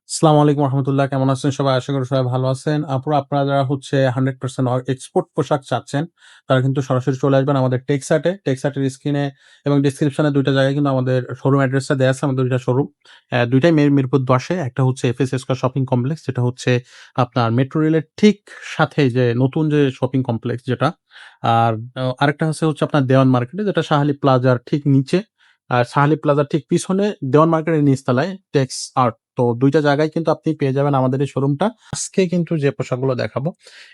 আসসালামু আলাইকুম রহমতুল্লাহ। কেমন আছেন সবাই? আশা করি সবাই ভালো আছেন। আপুরা আপনারা যারা হচ্ছে 100% এক্সপোর্ট পোশাক চাচ্ছেন, তারা কিন্তু সরাসরি চলে আসবেন আমাদের টেক্সাটে। টেক্সাটের স্ক্রিনে এবং ডেসক্রিপশনে ২ টা জায়গায় কিন্তু আমাদের শোরুম অ্যাড্রেসটা দেয়া আছে। আমাদের ২ টা শোরুম। ২ টাই মিরপুর ১০ এ। একটা হচ্ছে এফএস স্কয়ার শপিং কমপ্লেক্স, যেটা হচ্ছে আপনার মেট্রো রেলের ঠিক সাথেই যে নতুন যে শপিং কমপ্লেক্স যেটা। আর আরেকটা হচ্ছে আপনার দেওয়ান মার্কেটে, যেটা শাহালি প্লাজার ঠিক নিচে। আর শাহালি প্লাজার ঠিক পিছনে দেওয়ান মার্কেটের নিচতলায় টেক্স আর্ট। তো ২ টা জায়গায় কিন্তু আপনি পেয়ে যাবেন আমাদের এই শোরুমটা। আজকে কিন্তু যে পোশাকগুলো দেখাবো,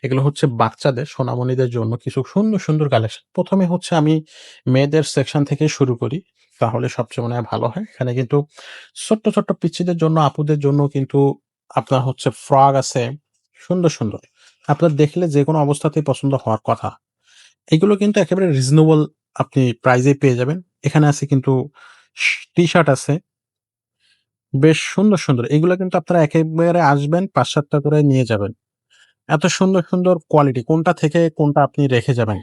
এগুলো হচ্ছে বাচ্চাদের, সোনামণিদের জন্য কিছু সুন্দর, সুন্দর কালেকশন। ১ম এ হচ্ছে আমি মেয়েদের সেকশন থেকে শুরু করি। তাহলে সবচেয়ে মনে হয় ভালো হয়। এখানে কিন্তু ছোট্ট, ছোট্ট পিচ্চিদের জন্য, আপুদের জন্য কিন্তু আপনার হচ্ছে ফ্রক আছে, সুন্দর, সুন্দর। আপনার দেখলে যেকোনো অবস্থাতেই পছন্দ হওয়ার কথা। এগুলো কিন্তু একেবারে রিজনেবল আপনি প্রাইজে পেয়ে যাবেন। এখানে আছে কিন্তু টি-শার্ট আছে। বেশ সুন্দর, সুন্দর। এগুলা কিন্তু আপনারা একেবারে আসবেন ৫-৭ টা করে নিয়ে যাবেন। এত সুন্দর, সুন্দর কোয়ালিটি, কোনটা থেকে কোনটা আপনি রেখে যাবেন।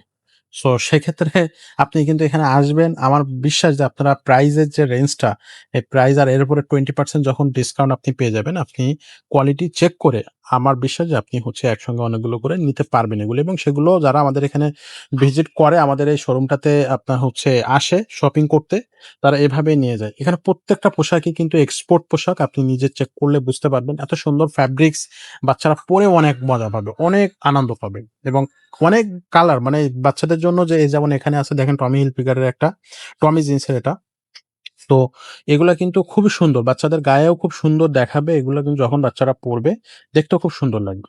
সো সেক্ষেত্রে আপনি কিন্তু এখানে আসবেন। আমার বিশ্বাস যে আপনারা প্রাইজের যে রেঞ্জটা, এই প্রাইস আর এর উপরে 20% যখন ডিসকাউন্ট আপনি পেয়ে যাবেন, আপনি কোয়ালিটি চেক করে আমার বিশ্বাস যে আপনি হচ্ছে একসঙ্গে অনেকগুলো করে নিতে পারবেন এগুলো, এবং সেগুলো যারা আমাদের এখানে ভিজিট করে, আমাদের এই শোরুমটাতে আপনার হচ্ছে আসে শপিং করতে, তারা এভাবেই নিয়ে যায়। এখানে প্রত্যেকটা পোশাকই কিন্তু এক্সপোর্ট পোশাক। আপনি নিজে চেক করলে বুঝতে পারবেন। এত সুন্দর ফ্যাব্রিক্স, বাচ্চারা পরে অনেক মজা পাবে, অনেক আনন্দ পাবে, এবং অনেক কালার, মানে বাচ্চাদের জন্য যে এই যেমন এখানে আছে দেখেন টমি হিলফিগারের একটা, টমি জিন্সের এটা। তো এগুলা কিন্তু খুবই সুন্দর। বাচ্চাদের গায়েও খুব সুন্দর দেখাবে। এগুলা কিন্তু যখন বাচ্চারা পড়বে, দেখতেও খুব সুন্দর লাগবে।